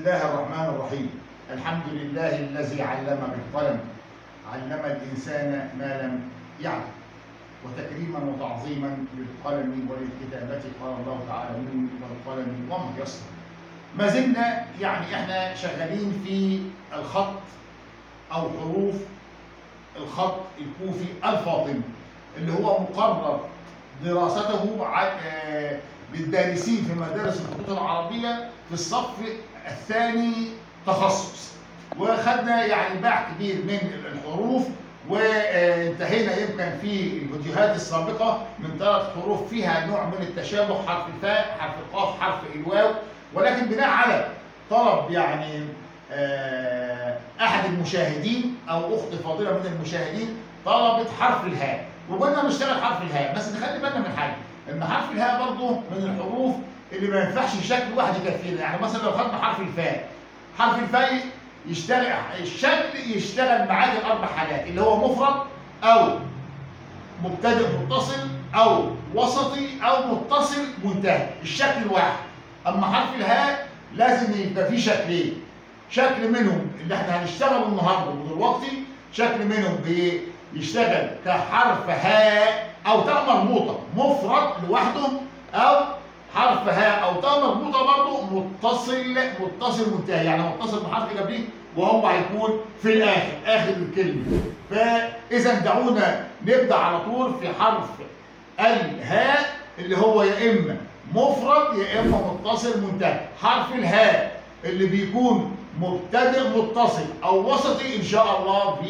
الله الرحمن الرحيم. الحمد لله الذي علم بالقلم، علم الإنسان ما لم يعلم. وتكريما وتعظيما للقلم وللكتابة قال الله تعالى: نون والقلم وما يسطر. ما زلنا احنا شغالين في الخط او حروف الخط الكوفي الفاطمي اللي هو مقرر دراسته للدارسين في مدارس الخطوط العربية في الصف الثاني تخصص. وخدنا باع كبير من الحروف، وانتهينا يمكن في الفيديوهات السابقة من 3 حروف فيها نوع من التشابه: حرف الفاء، حرف القاف، حرف الواو. ولكن بناء على طلب احد المشاهدين او اخت فاضله من المشاهدين طلبت حرف الهاء، وقلنا نشتغل حرف الهاء. بس نخلي بالنا من حاجه، ان حرف الهاء برضه من الحروف اللي ما ينفعش شكل واحد يكفينا. يعني مثلا لو خدنا حرف الفاء، حرف الفاء يشتغل الشكل يشتغل معاك ال4 حالات، اللي هو مفرد او مبتدئ متصل او وسطي او متصل منتهي، الشكل الواحد. اما حرف الهاء لازم يبقى فيه شكلين، شكل منهم اللي احنا هنشتغله النهارده ودلوقتي، شكل منهم بيشتغل كحرف هاء او تاء مربوطه مفرد لوحده، او حرف هاء او تاء مربوطه برضه متصل منتهي، يعني متصل بحرف قبليه وهو هيكون في الاخر اخر الكلمه. فاذا دعونا نبدا على طول في حرف الهاء اللي هو يا اما مفرد يا اما متصل منتهي. حرف الهاء اللي بيكون مبتدئ متصل او وسطي ان شاء الله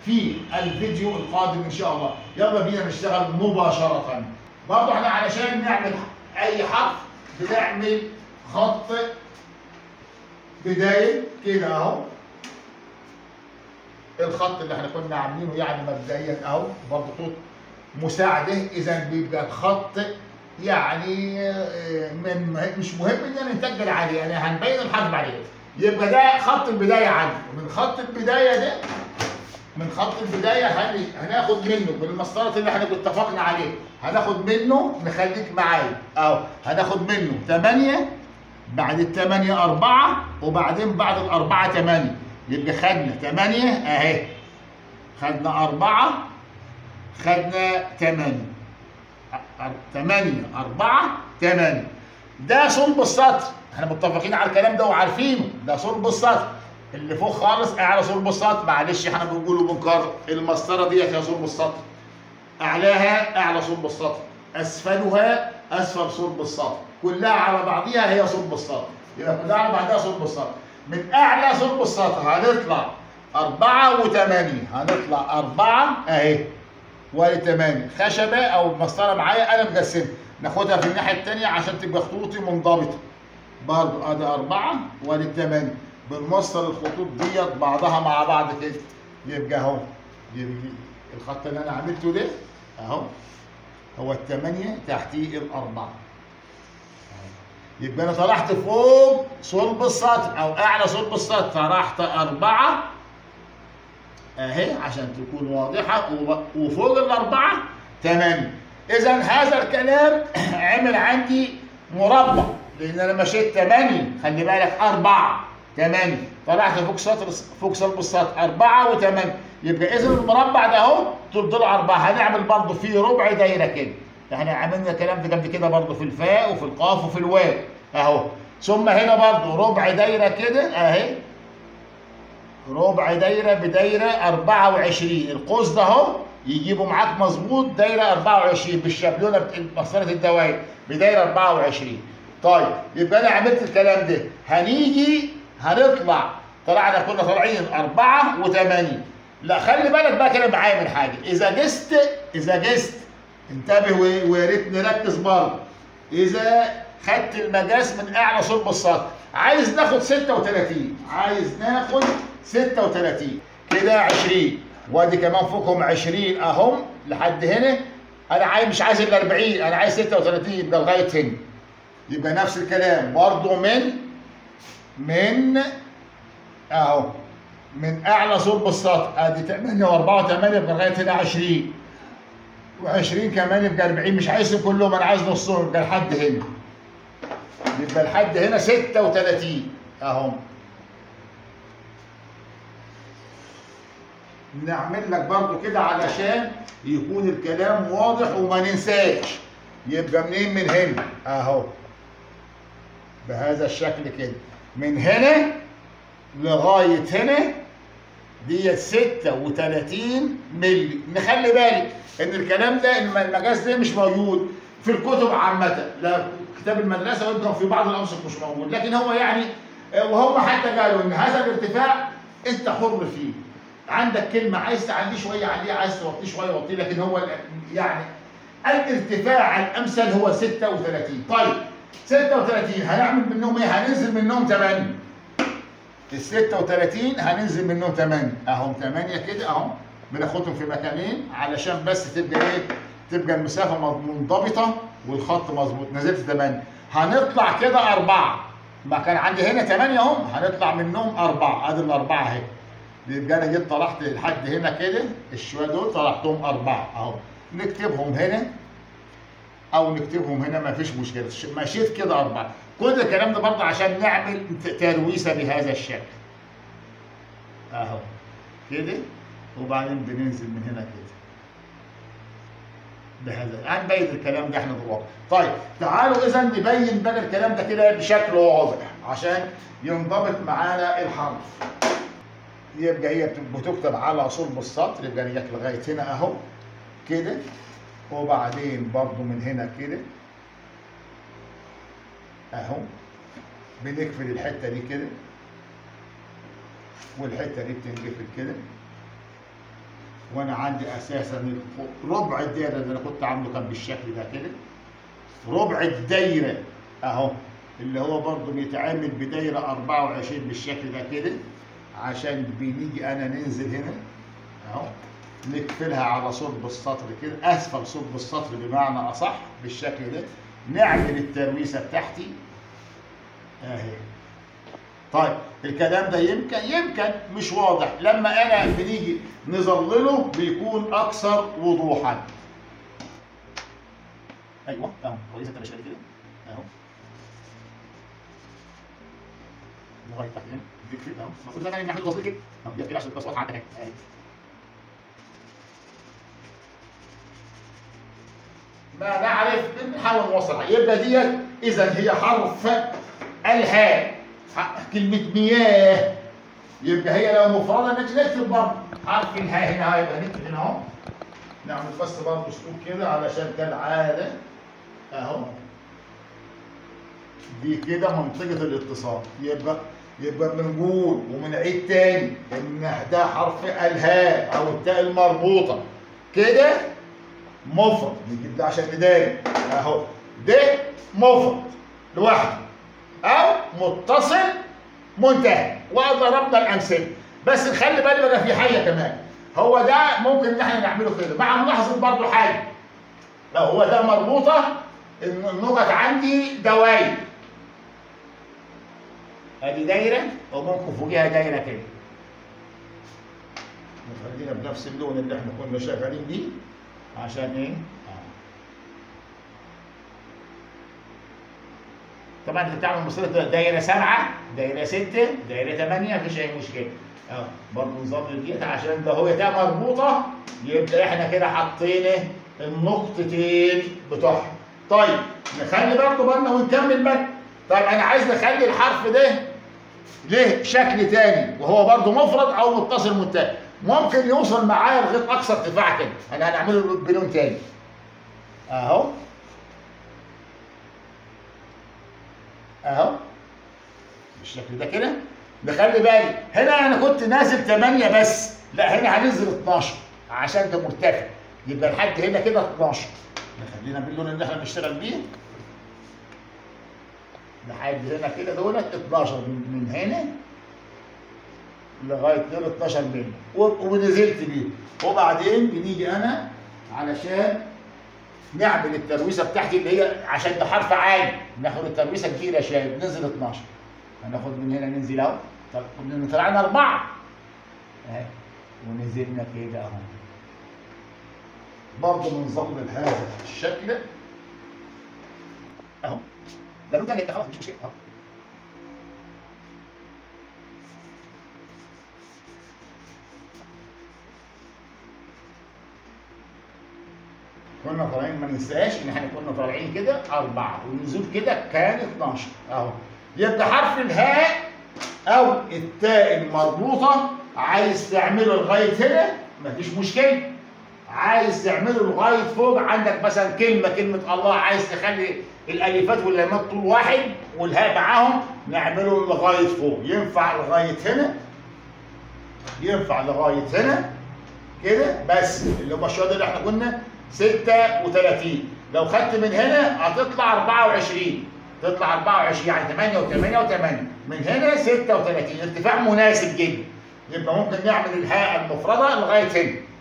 في الفيديو القادم ان شاء الله. يلا بينا نشتغل مباشره. برضه احنا علشان نعمل اي حرف بنعمل خط بدايه كده اهو، الخط اللي احنا كنا عاملينه مبدئيا اهو، برضه خطوط مساعده. اذا بيبقى الخط مش مهم ان انا نتجل عليه، هنبين الحرف عليه. يبقى ده خط البدايه عندي. من خط البدايه هناخد منه بالمسطره اللي احنا اتفقنا عليه، هناخد منه، نخليك معايا اهو، هناخد منه 8، بعد ال8 4، وبعدين بعد ال4 8. يبقى خدنا 8 اهي، خدنا 4، خدنا 8، 8 4 8. ده صلب السطر، احنا متفقين على الكلام ده وعارفينه، ده صلب السطر. اللي فوق خالص اعلى صلب السطر، معلش احنا بنقول وبنكرر، المسطره ديت هي صلب السطر، اعلاها اعلى صلب السطر، اسفلها اسفل صلب السطر، كلها على بعضيها هي صلب السطر. يبقى كلها على بعضها صلب السطر. من اعلى صلب السطر هنطلع 4 و8، هنطلع 4 اهي و8 خشبه او مسطره معايا انا مقسمها، ناخدها في الناحيه الثانيه عشان تبقى خطوطي منضبطه. برضه ادي 4 و8، بنوصل الخطوط ديت بعضها مع بعض كده. يبقى اهو الخط اللي انا عملته ده اهو هو ال8 تحتيه ال4. يبقى انا طلعت فوق صلب السطر او اعلى صلب السطر، طرحت 4 اهي عشان تكون واضحه، وفوق ال4 8. اذا هذا الكلام عمل عندي مربع، لان انا مشيت 8، خلي بالك 4 8، طلعت فوق صلب السطر 4 و8. يبقى اذا المربع ده اهو طول ضلع 4. هنعمل برضه فيه ربع دايره كده، احنا عملنا الكلام ده قبل كده برضه في الفاء وفي القاف وفي الواو اهو. ثم هنا برضه ربع دايره كده اهي، ربع دايره بدايره 24. القوس ده اهو يجيبوا معاك مظبوط دايره 24 بالشابلونه مسطره الدوائر بدايره 24. طيب يبقى انا عملت الكلام ده، هنيجي هنطلع، كنا طالعين 4 و8. لا خلي بالك بقى كده معايا من حاجه، اذا جست انتبه ويا ريت نركز برضه. اذا خدت المقاس من اعلى صلب السطر، عايز ناخد 36، ناخد 36 كده 20، وادي كمان فوقهم 20 اهم لحد هنا. انا مش عايز ال 40، انا عايز 36، يبقى لغايه هنا. يبقى نفس الكلام برضه من اهو من اعلى صلب السطر، ادي 8 و4 و8 يبقى لغايه هنا 20، و20 كمان يبقى 40. مش عايزهم كلهم، انا عايز نصهم، يبقى لحد هنا، يبقى لحد هنا 36 اهو. نعمل لك برضو كده علشان يكون الكلام واضح وما ننساش. يبقى منين؟ من هنا اهو بهذا الشكل كده، من هنا لغايه هنا ديت 36 مللي. نخلي بالك ان الكلام ده المقاس ده مش موجود في الكتب عامه، لا كتاب المدرسه ويمكن في بعض الانسق مش موجود، لكن هو يعني وهم حتى قالوا ان هذا الارتفاع انت حر فيه. عندك كلمه عايز تعليه شويه عليه، عايز توطيه شويه وطيه، لكن هو يعني الارتفاع الامثل هو 36. طيب 36 هنعمل منهم ايه؟ هننزل منهم 8. ال 36 هننزل منهم 8 اهم 8 كده اهو، بناخدهم في مكانين علشان بس تبقى ايه؟ تبقى المسافه منضبطه والخط مظبوط. نزلت 8 هنطلع كده 4. ما كان عندي هنا 8 اهم، هنطلع منهم 4. ادي الاربعه اهي. يبقى انا جيت طلعت لحد هنا كده، الشويه دول طلعتهم 4 اهو. نكتبهم هنا او نكتبهم هنا ما فيش مشكله، مشيت كده 4. كل الكلام ده برضه عشان نعمل ترويسه بهذا الشكل اهو كده، وبعدين بننزل من هنا كده بهذا. هنبين الكلام ده احنا دلوقتي. طيب تعالوا اذا نبين بقى الكلام ده كده بشكل واضح عشان ينضبط معانا الحرف. يبقى هي بتكتب على صلب السطر، يبقى جت لغايه هنا اهو كده، وبعدين برضو من هنا كده اهو بنقفل الحته دي كده، والحته دي بتنقفل كده. وانا عندي اساسا ربع الدايره اللي انا كنت عامله كان بالشكل ده كده، ربع الدايره اهو اللي هو برضو بيتعامل بدايره 24 بالشكل ده كده، عشان بنيجي انا ننزل هنا اهو نقفلها على صلب السطر كده، اسفل صلب السطر بمعنى اصح بالشكل ده. نعمل الترويسه بتاعتي اهي. طيب الكلام ده يمكن مش واضح، لما انا بنيجي نظلله بيكون اكثر وضوحا. ايوه اهو كويس التمشيه كده اهو لغايه تحت هنا بيكفي اهو. المفروض ان انا نعمل تظليل كده اهو كده عشان بس واضحه عندك اهي. ما نعرف بنحاول نوصلها. يبقى ديت اذا هي حرف الهاء، كلمه مياه. يبقى هي لو مفرده نكتب برضه حرف الهاء هنا، هيبقى نكتب هنا اهو. نعمل بس برضه اسلوب كده علشان كالعاده اهو دي كده منطقه الاتصال. يبقى بنقول وبنعيد تاني ان ده حرف الهاء او التاء المربوطه كده مفرد، نجيب ده عشان نداري اهو. ده مفرد لوحده او متصل منتهى، وضربنا الامثله. بس نخلي بالي بقى في حاجه كمان، هو ده ممكن ان احنا نعمله كده مع ملاحظه برضه حاجه. لو هو ده مربوطه النقط عندي دواير، ادي دايره وممكن فوقيها دايره كده. نخلينا بنفس اللون اللي احنا كنا شغالين بيه عشان ايه؟ طبعا انت بتعمل مصيدة دايره 7، دايره 6، دايره 8 مفيش اي مشكله. برضه نظام الجيت عشان ده هو تاء مربوطه، يبقى احنا كده حطينا النقطتين بتوعها. طيب نخلي برضه بالنا ونكمل بقى. طيب انا عايز نخلي الحرف ده له شكل تاني وهو برضه مفرد او متصل منتهى، ممكن يوصل معايا لغايه اقصى ارتفاع كده. انا هنعمله بلون تاني اهو اهو بالشكل ده كده. نخلي بالي هنا انا كنت نازل 8 بس، لا هنا هننزل 12 عشان ده مرتفع، يبقى لحد هنا كده 12. نخلينا باللون اللي احنا بنشتغل بيه لحد هنا كده دولت 12 من هنا لغايه 12 مللي ونزلت بيه. وبعدين بنيجي انا علشان نعمل الترويسه بتاعتي اللي هي عشان ده حرف عالي، ناخد الترويسه كبيره شويه بننزل 12. هناخد من هنا ننزل اهو. طب طلعنا 4 اهي ونزلنا كده اهو. برضه بنظبط هذا الشكل اهو. ده لون تاني خلاص مش مشكله اهو. كنا طالعين، ما ننساش ان احنا كنا طالعين كده 4 والنزول كده كان 12 اهو. يبقى حرف الهاء او التاء المربوطه عايز تعمله لغايه هنا مفيش مشكله، عايز تعمله لغايه فوق عندك مثلا كلمه الله، عايز تخلي الالفات واللامات طول واحد والهاء معاهم، نعمله لغايه فوق، ينفع لغايه هنا، ينفع لغايه هنا كده بس، اللي هم الشهداء اللي احنا كنا 36. لو خدت من هنا هتطلع 24، تطلع 24 يعني 8 و8 و8، من هنا 36 ارتفاع مناسب جدا. يبقى ممكن نعمل الهاء المفرده لغايه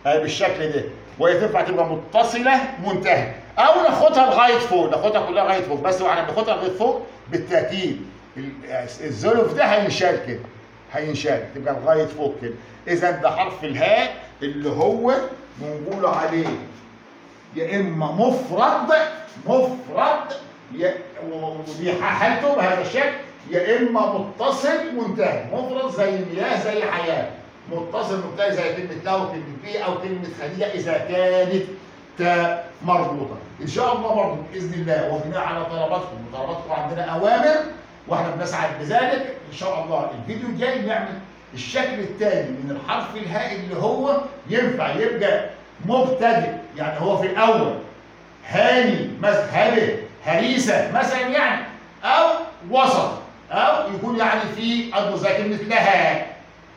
هنا بالشكل ده، وهي تنفع تبقى متصله منتهى، او ناخدها لغايه فوق، ناخدها كلها لغايه فوق. بس وعلى ما ناخدها لغايه فوق بالتاكيد الزلف ده هينشال كده، هينشال تبقى لغايه فوق كده. اذا ده حرف الهاء اللي هو بنقول عليه يا اما مفرد ودي حالته بهذا الشكل، يا اما متصل منتهي. مفرد زي مياه زي حياه، متصل منتهي زي كلمه لا وكلمه بي او كلمه خديجه اذا كانت تاء مربوطه. ان شاء الله برضه باذن الله وبناء على طلباتكم، وطلباتكم عندنا اوامر واحنا بنسعد بذلك، ان شاء الله الفيديو الجاي نعمل الشكل الثاني من الحرف الهاء اللي هو ينفع يبقى مبتدئ، يعني هو في الاول هاني مثلا، هبه هريسه مثلا يعني، او وسط، او يكون يعني في قصده زي كلمه لها،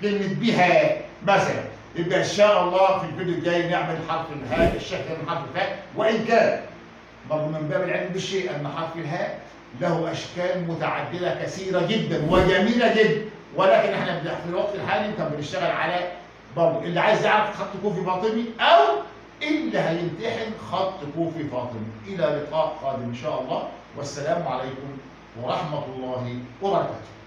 كلمه بها مثلا. يبقى ان شاء الله في الفيديو الجاي نعمل حرف الهاء الشكل من حرف الهاء. وان كان برضه من باب العلم بالشيء ان حرف الهاء له اشكال متعدده كثيره جدا وجميله جدا، ولكن احنا في الوقت الحالي كان بنشتغل على برضه اللي عايز يعرف خط كوفي فاطمي او اللي هيمتحن خط كوفي فاطمي. الى لقاء قادم ان شاء الله، والسلام عليكم ورحمه الله وبركاته.